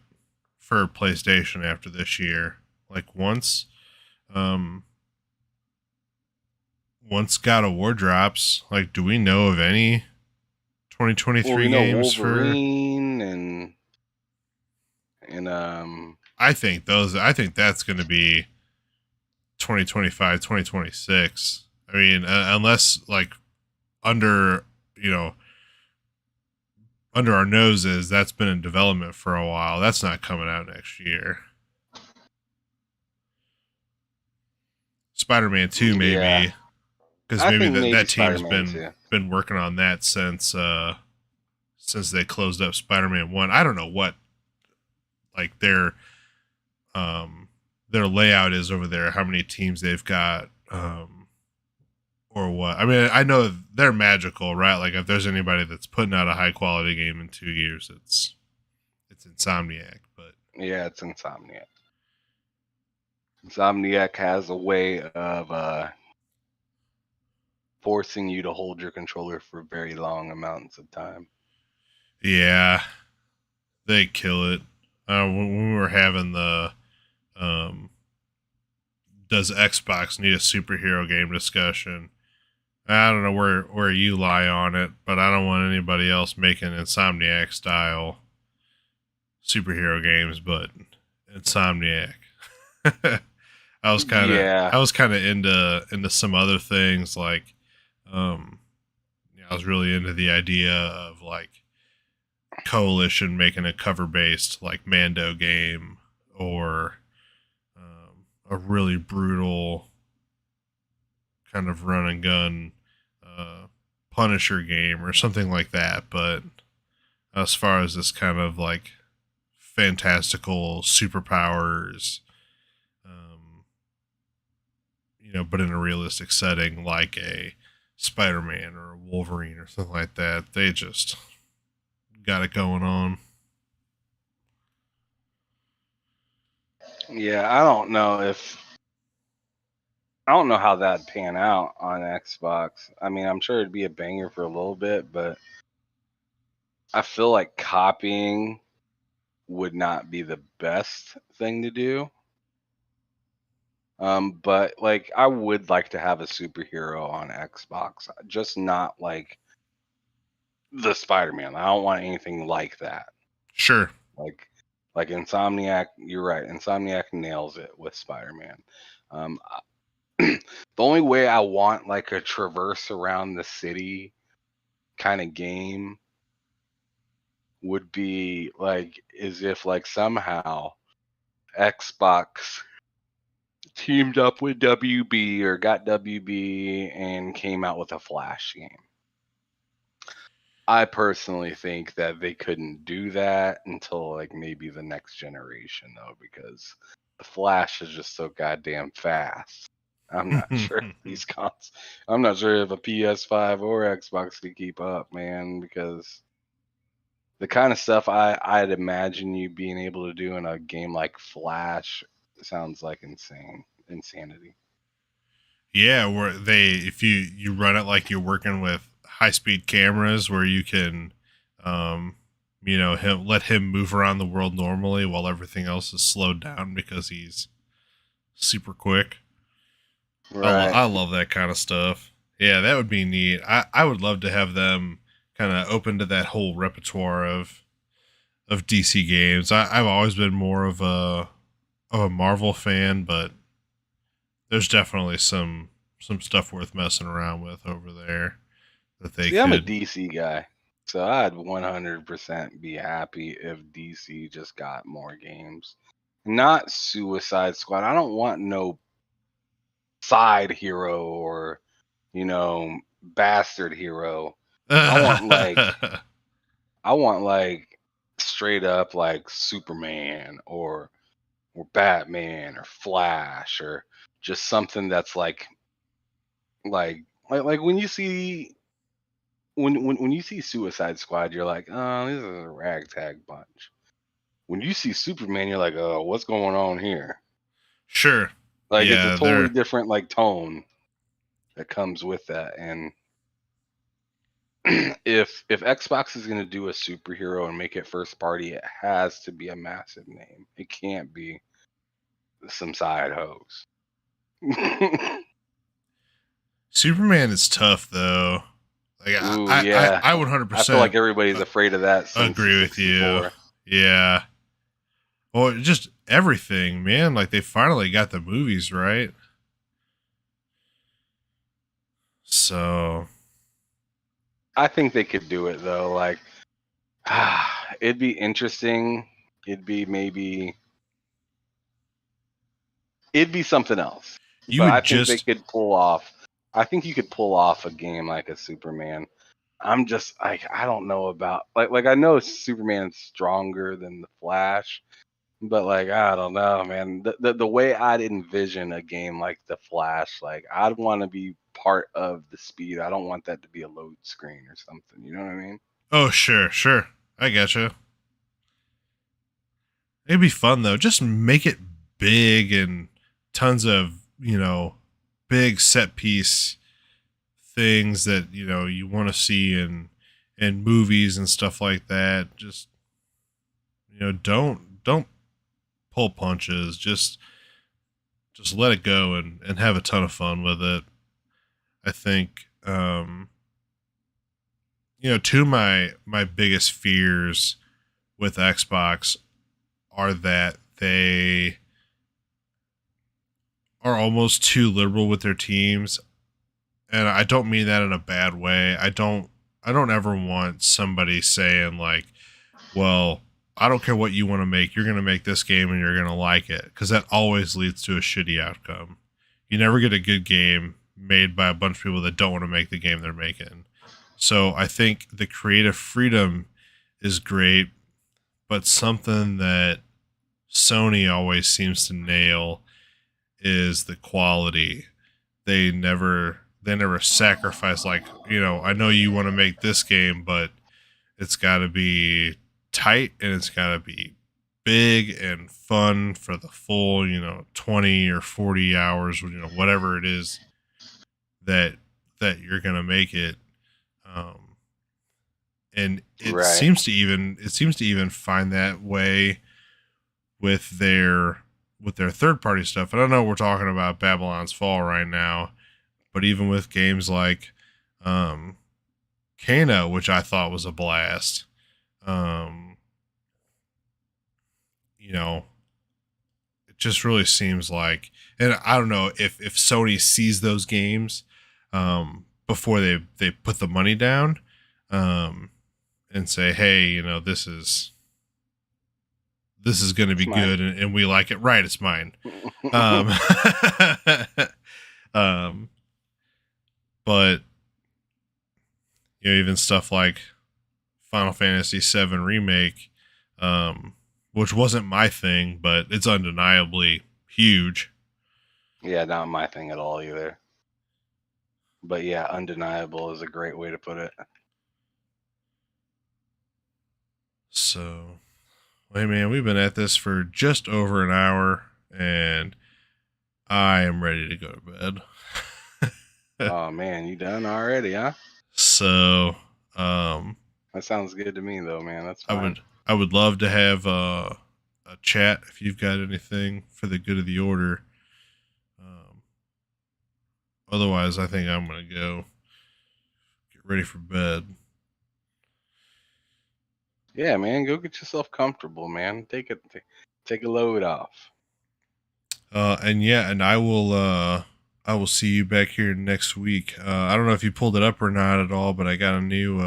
for PlayStation after this year. Like um once God of War drops, like do we know of any Well, 2023 we know games for Wolverine and I think that's going to be 2025, 2026. I mean, unless like under, you know, under our noses that's been in development for a while. That's not coming out next year. Spider-Man 2 yeah, maybe, because I maybe think that maybe team's Spider-Man too. been working on that since they closed up Spider-Man 1. I don't know what like um their layout is over there, how many teams they've got or what. I mean, I know they're magical, right? Like if there's anybody that's putting out a high quality game in 2 years, it's Insomniac, but Yeah, it's Insomniac. Insomniac has a way of forcing you to hold your controller for very long amounts of time. Yeah, they kill it. When we were having the um, does Xbox need a superhero game discussion? I don't know where you lie on it, but I don't want anybody else making Insomniac style superhero games, but Insomniac. Yeah. I was kind of into some other things like um yeah, I was really into the idea of like Coalition making a cover based like Mando game or a really brutal kind of run and gun uh, Punisher game or something like that. But as far as this kind of like fantastical superpowers, um, but in a realistic setting like a Spider-Man or a Wolverine or something like that, they just got it going on. Yeah, I don't know how that'd pan out on Xbox. I mean, I'm sure it'd be a banger for a little bit, but I feel like copying would not be the best thing to do. But like I would like to have a superhero on Xbox, just not like the Spider-Man. I don't want anything like that. Sure. Like like Insomniac, you're right. Insomniac nails it with Spider-Man. Um, the only way I want like a traverse around the city kind of game would be like is if like somehow Xbox teamed up with WB or got WB and came out with a Flash game. I personally think that they couldn't do that until like maybe the next generation though, because the Flash is just so goddamn fast. I'm not sure if these cons. I'm not sure if a PS5 or Xbox could keep up, man, because the kind of stuff I'd imagine you being able to do in a game like Flash sounds like insanity. Yeah, where they if you run it like you're working with high speed cameras where you can him let him move around the world normally while everything else is slowed down because he's super quick. Right. I love that kind of stuff. Yeah, that would be neat. I would love to have them kind of open to that whole repertoire of DC games. I've always been more of a Marvel fan, but there's definitely some stuff worth messing around with over there that they See, I'm a could. DC guy, so I'd 100% be happy if DC just got more games. Not Suicide Squad. I don't want no side hero or, bastard hero. I want like I want like straight up like Superman or Batman or Flash or just something that's like when you see when you see Suicide Squad, you're like, oh, this is a ragtag bunch. When you see Superman, you're like, oh, what's going on here? Sure. Like it's a Yeah, totally they're different like tone that comes with that. And if Xbox is gonna do a superhero and make it first party, it has to be a massive name. It can't be some side hose. Superman is tough though. Like Ooh, yeah. I would I feel like 100% everybody's afraid of that since the agree with you. 64. Yeah. Well, just everything, man. Like they finally got the movies right. So I think they could do it though. Like, it'd be interesting. It'd be maybe it'd be something else. you But I would think they just could pull off. I think you could pull off a game like a Superman. I'm just like I don't know about like I know Superman's stronger than the Flash, but like I don't know, man. The way I'd envision a game like the Flash, like I'd want to be part of the speed. I don't want that to be a load screen or something. You know what I mean? oh sure. I getcha. It'd be fun though. Just make it big and tons of, big set piece things that, you want to see in movies and stuff like that. Just, don't pull punches. Just let it go and have a ton of fun with it. I think, two of my biggest fears with Xbox are that they are almost too liberal with their teams, and I don't mean that in a bad way. I don't ever want somebody saying like, "Well, I don't care what you want to make. You're going to make this game and you're going to like it," because that always leads to a shitty outcome. You never get a good game made by a bunch of people that don't want to make the game they're making. So I think the creative freedom is great, but something that Sony always seems to nail is the quality. They never sacrifice, like, I know you want to make this game, but it's got to be tight and it's got to be big and fun for the full, 20 or 40 hours, whatever it is that you're going to make it. Um and Right. it seems to even find that way with their third party stuff. And I know we're talking about Babylon's Fall right now, but even with games like um Kano, which I thought was a blast, um, you know, it just really seems like, and I don't know if Sony sees those games before they put the money down, um, and say, hey, this is going to be It's mine. good, and we like it. Right, it's mine. Um, um, but even stuff like Final Fantasy VII Remake, which wasn't my thing, but it's undeniably huge. Yeah, not my thing at all either. But yeah, undeniable is a great way to put it. So, hey man, we've been at this for just over an hour, and I am ready to go to bed. Oh man, you done already, huh? So, um, That sounds good to me though, man. That's I fine. would love to have a chat if you've got anything for the good of the order. Um, Otherwise, I think I'm gonna go get ready for bed. Yeah, man, go get yourself comfortable, man. Take a load off. And yeah, and I will see you back here next week. I don't know if you pulled it up or not at all, but I got a new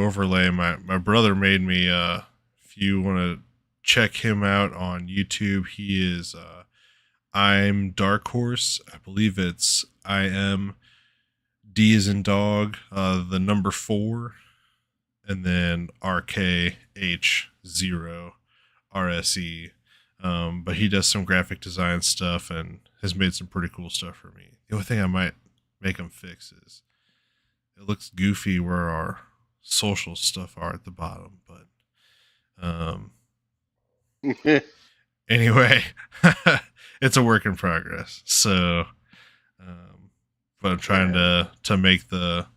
overlay. My brother made me. If you want to check him out on YouTube, he is I'm Dark Horse. I believe it's D is in dog, the number 4, and then RKH0RSE. But he does some graphic design stuff and has made some pretty cool stuff for me. The only thing I might make him fix is it looks goofy where our social stuff are at the bottom. But anyway, it's a work in progress. So, but I'm trying to make the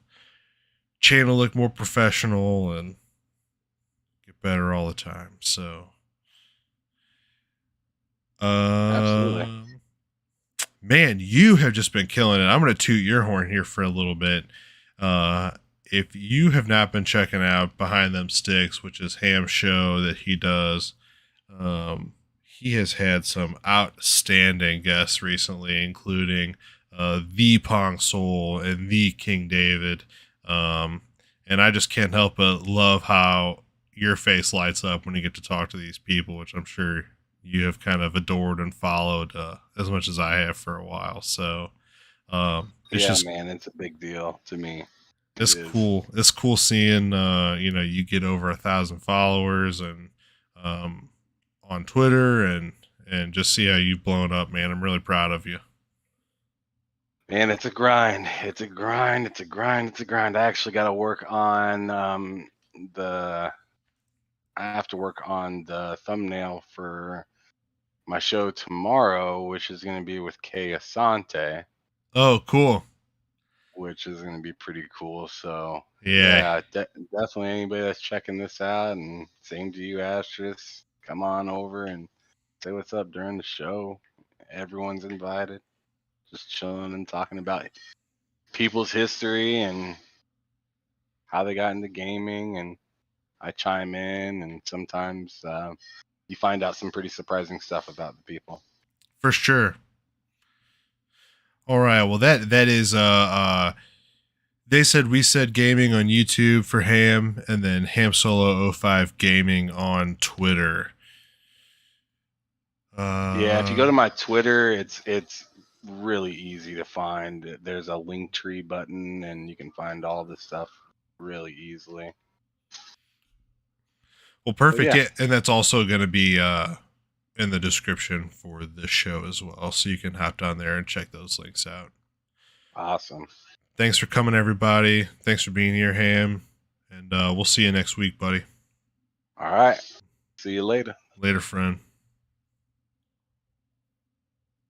channel look more professional and get better all the time. So, Absolutely. man, you have just been killing it. I'm going to toot your horn here for a little bit. If you have not been checking out Behind Them Sticks, which is Ham's show that he does, he has had some outstanding guests recently, including the Pong Soul and the King David. And I just can't help but love how your face lights up when you get to talk to these people, which I'm sure you have kind of adored and followed as much as I have for a while. So it's Yeah, just man, it's a big deal to me. it's It is. cool. It's cool seeing you get over 1,000 followers and um, on Twitter and just see how you've blown up, man. I'm really proud of you. And it's a grind. It's a grind. It's a grind. It's a grind. I actually got to work on the. I have to work on the thumbnail for my show tomorrow, which is going to be with Kay Asante, Oh, cool. which is going to be pretty cool. So Yeah. yeah, definitely anybody that's checking this out, and same to you, Astris, come on over and say what's up during the show. Everyone's invited. Just chilling and talking about people's history and how they got into gaming, and I chime in, and sometimes you find out some pretty surprising stuff about the people. For sure. All right. Well, that is they said we said gaming on YouTube for Ham, and then Ham Solo 05 Gaming on Twitter. Yeah, if you go to my Twitter, it's really easy to find. There's a link tree button, and you can find all this stuff really easily. Well, perfect. Yeah. Yeah, and that's also going to be in the description for this show as well, so you can hop down there and check those links out. Awesome. Thanks for coming, everybody. Thanks for being here, Ham, and we'll see you next week, buddy. All right. See you later. Later, friend.